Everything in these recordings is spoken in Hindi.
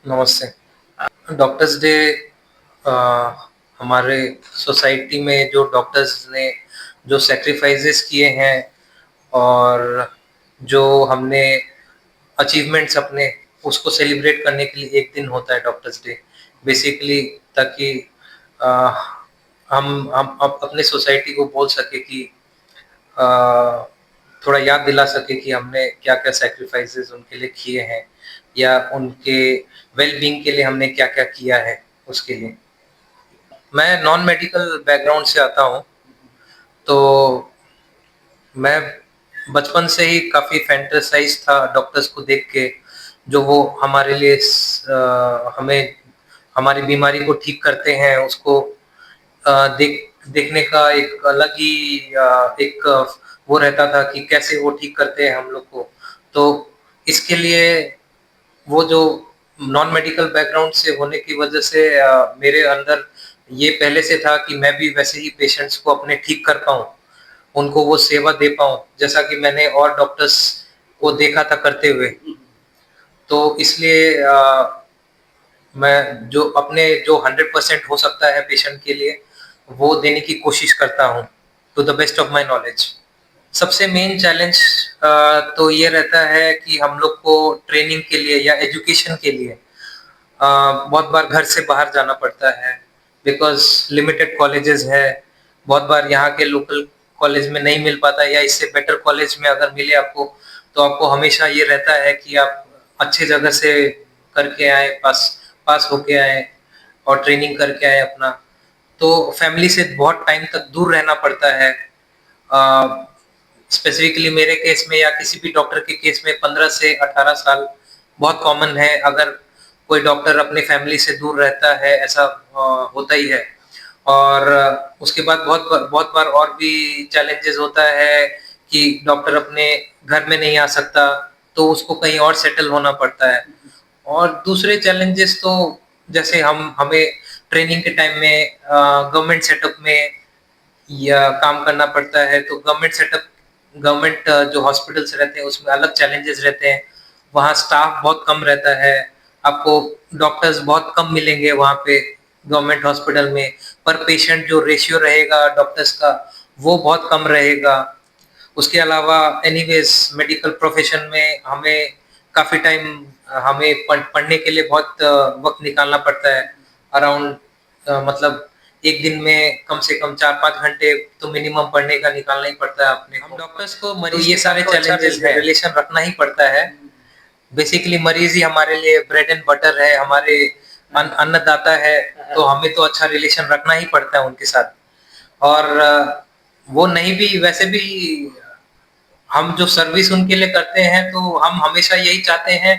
नमस्ते। डॉक्टर्स डे अ, हमारे सोसाइटी में जो डॉक्टर्स ने जो सैक्रिफाइसेस किए हैं और जो हमने अचीवमेंट्स अपने उसको सेलिब्रेट करने के लिए एक दिन होता है डॉक्टर्स डे। बेसिकली ताकि अ, हम अपने सोसाइटी को बोल सके कि अ, थोड़ा याद दिला सके कि हमने क्या-क्या सैक्रिफाइसेस उनके लिए किए हैं या उनके वेल बीइंग के लिए हमने क्या-क्या किया है उसके लिए। मैं नॉन मेडिकल बैकग्राउंड से आता हूँ, तो मैं बचपन से ही काफ़ी फैंटेसाइज़ था डॉक्टर्स को देख के, जो वो हमारे लिए हमें हमारी बीमारी को ठीक करते हैं, उसको देखने का एक अलग ही एक वो रहता था कि कैसे वो ठीक करते हैं हम लोग को। तो इसके लिए वो जो नॉन मेडिकल बैकग्राउंड से होने की वजह से मेरे अंदर ये पहले से था कि मैं भी वैसे ही पेशेंट्स को अपने ठीक कर पाऊँ, उनको वो सेवा दे पाऊँ, जैसा कि मैंने और डॉक्टर्स को देखा था करते हुए। तो इसलिए मैं जो अपने जो 100% हो सकता है पेशेंट के लिए, वो देने की कोशिश करता हूँ, to the best of my knowledge. सबसे मेन चैलेंज तो ये रहता है कि हम लोग को ट्रेनिंग के लिए या एजुकेशन के लिए बहुत बार घर से बाहर जाना पड़ता है, बिकॉज़ लिमिटेड कॉलेजेस है। बहुत बार यहाँ के लोकल कॉलेज में नहीं मिल पाता या इससे बेटर कॉलेज में अगर मिले आपको, तो आपको हमेशा ये रहता है कि आप अच्छी जगह से करके आएँ, पास पास होके आएँ और ट्रेनिंग करके आएँ अपना। तो फैमिली से बहुत टाइम तक दूर रहना पड़ता है। स्पेसिफिकली मेरे केस में या किसी भी डॉक्टर के केस में 15 से 18 साल बहुत कॉमन है। अगर कोई डॉक्टर अपने फैमिली से दूर रहता है, ऐसा होता ही है। और उसके बाद बहुत बार और भी चैलेंजेस होता है कि डॉक्टर अपने घर में नहीं आ सकता, तो उसको कहीं और सेटल होना पड़ता है। और दूसरे चैलेंजेस तो जैसे हम हमें ट्रेनिंग के टाइम में गवर्नमेंट सेटअप में या काम करना पड़ता है, तो गवर्नमेंट जो हॉस्पिटल्स रहते हैं उसमें अलग चैलेंजेस रहते हैं। वहाँ स्टाफ बहुत कम रहता है, आपको डॉक्टर्स बहुत कम मिलेंगे वहाँ पे गवर्नमेंट हॉस्पिटल में, पर पेशेंट जो रेशियो रहेगा डॉक्टर्स का वो बहुत कम रहेगा। उसके अलावा एनीवेज़ मेडिकल प्रोफ़ेशन में हमें काफ़ी टाइम हमें पढ़ने के लिए बहुत वक़्त निकालना पड़ता है। अराउंड मतलब एक दिन में कम से कम 4-5 घंटे तो मिनिमम पढ़ने का निकालना ही पड़ता है अपने को। हम डॉक्टर्स को मरीज़ ये सारे चैलेंजेज़ हैं, रिलेशन रखना ही पड़ता है। बेसिकली मरीज़ ही हमारे लिए ब्रेड एंड बटर है, हमारे अन्नदाता है, तो हमें तो अच्छा रिलेशन रखना ही पड़ता है उनके साथ। और वो नहीं भी वैसे भी हम जो सर्विस उनके लिए करते हैं तो हम हमेशा यही चाहते हैं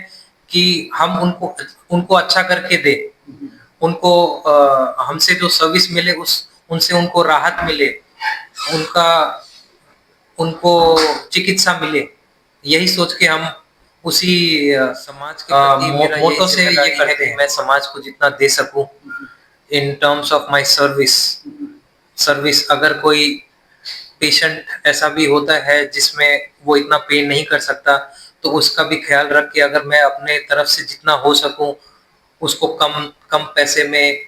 कि हम उनको उनको अच्छा करके दें। उनको हमसे जो सर्विस मिले उस उनसे उनको राहत मिले, उनका उनको चिकित्सा मिले। यही सोच के हम उसी समाज के प्रति मेरा मोटो से ये करते हैं, मैं समाज को जितना दे सकूँ in terms of my service. Service अगर कोई पेशेंट ऐसा भी होता है जिसमें वो इतना पे नहीं कर सकता, तो उसका भी ख्याल रख के अगर मैं अपने तरफ से जितना हो सकूँ, उसको कम कम पैसे में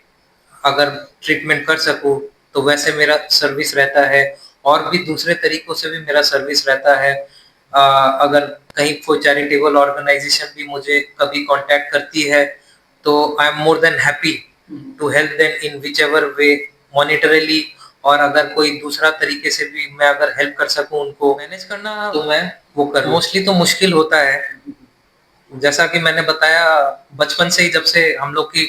अगर ट्रीटमेंट कर सकूँ, तो वैसे मेरा सर्विस रहता है। और भी दूसरे तरीकों से भी मेरा सर्विस रहता है। अगर कहीं कोई चैरिटेबल ऑर्गेनाइज़ेशन भी मुझे कभी कॉन्टैक्ट करती है, तो I am more than happy to help them in whichever way monetarily, और अगर कोई दूसरा तरीके से भी मैं अगर हेल्प कर सकूँ उनको मैनेज करना, तो मैं वो करूँ। मोस्टली तो मुश्किल होता है। जैसा कि मैंने बताया, बचपन से ही जब से हम लोग की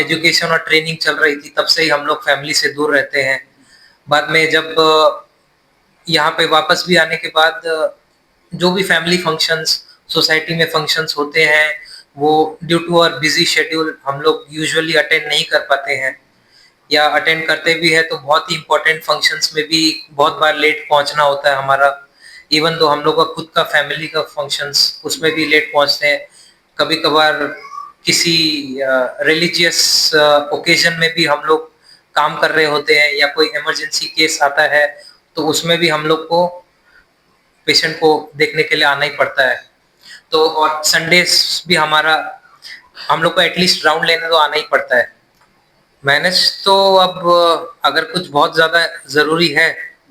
एजुकेशन और ट्रेनिंग चल रही थी, तब से ही हम लोग फैमिली से दूर रहते हैं। बाद में जब यहाँ पे वापस भी आने के बाद जो भी फैमिली फंक्शंस, सोसाइटी में फंक्शंस होते हैं, वो due to our busy schedule हम लोग यूजुअली अटेंड नहीं कर पाते हैं, या अटेंड करते भी हैं तो बहुत ही इम्पोर्टेंट फंक्शंस में भी बहुत बार लेट पहुँचना होता है हमारा। इवन तो हम लोग का खुद का फैमिली का फंक्शंस उसमें भी लेट पहुँचते हैं। कभी-कभार किसी रिलीजियस ओकेज़न में भी हम लोग काम कर रहे होते हैं या कोई इमरजेंसी केस आता है, तो उसमें भी हम लोग को पेशेंट को देखने के लिए आना ही पड़ता है। तो और संडेज़ भी हमारा हम लोग को एटलीस्ट राउंड लेने तो आना ही पड़ता है। मैनेज तो अब अगर कुछ बहुत ज़्यादा ज़रूरी है,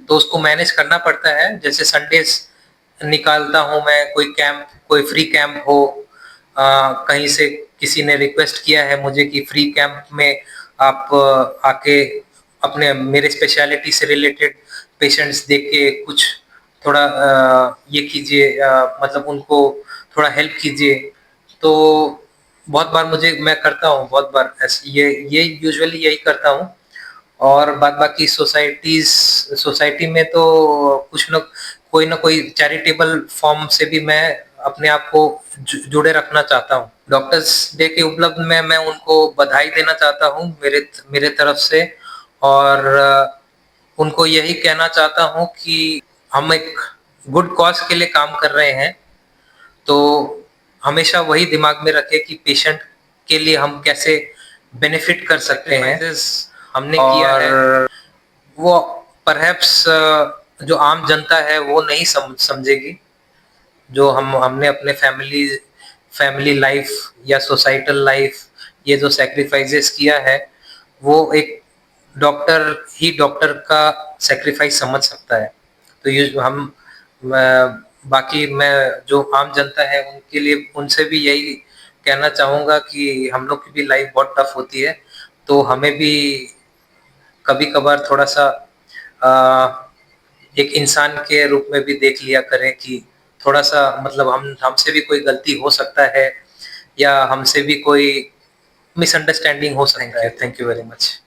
तो उसको मैनेज करना पड़ता है। जैसे संडेज़ निकालता हूँ मैं, कोई कैंप, कोई फ्री कैंप हो, कहीं से किसी ने रिक्वेस्ट किया है मुझे कि फ्री कैंप में आप आके अपने मेरे स्पेशलिटी से रिलेटेड पेशेंट्स देख के कुछ थोड़ा ये कीजिए, मतलब उनको थोड़ा हेल्प कीजिए। तो बहुत बार मैं करता हूँ, बहुत बार ऐसे ये यूजुअली यही करता हूँ। और बाद बाकी सोसाइटी में तो कुछ न कोई ना कोई चैरिटेबल फॉर्म से भी मैं अपने आप को जुड़े रखना चाहता हूँ। डॉक्टर्स डे के उपलब्ध में मैं उनको बधाई देना चाहता हूँ मेरे तरफ से, और उनको यही कहना चाहता हूँ कि हम एक गुड कॉज के लिए काम कर रहे हैं, तो हमेशा वही दिमाग में रखें कि पेशेंट के लिए हम कैसे बेनिफिट कर सकते हैं। हमने किया है वो परहैप्स जो आम जनता है वो नहीं समझेगी। जो हमने अपने फैमिली लाइफ या सोसाइटल लाइफ, ये जो सैक्रिफाइसेस किया है, वो एक डॉक्टर ही डॉक्टर का सैक्रिफाइस समझ सकता है। तो ये जो बाकी मैं जो आम जनता है उनके लिए, उनसे भी यही कहना चाहूँगा कि हम लोग की भी लाइफ बहुत टफ होती है, तो हमें भी कभी-कभार थोड़ा-सा एक इंसान के रूप में भी देख लिया करें कि थोड़ा-सा मतलब हमसे भी कोई गलती हो सकता है, या हमसे भी कोई मिसअंडरस्टैंडिंग हो सकता है। Thank you very much.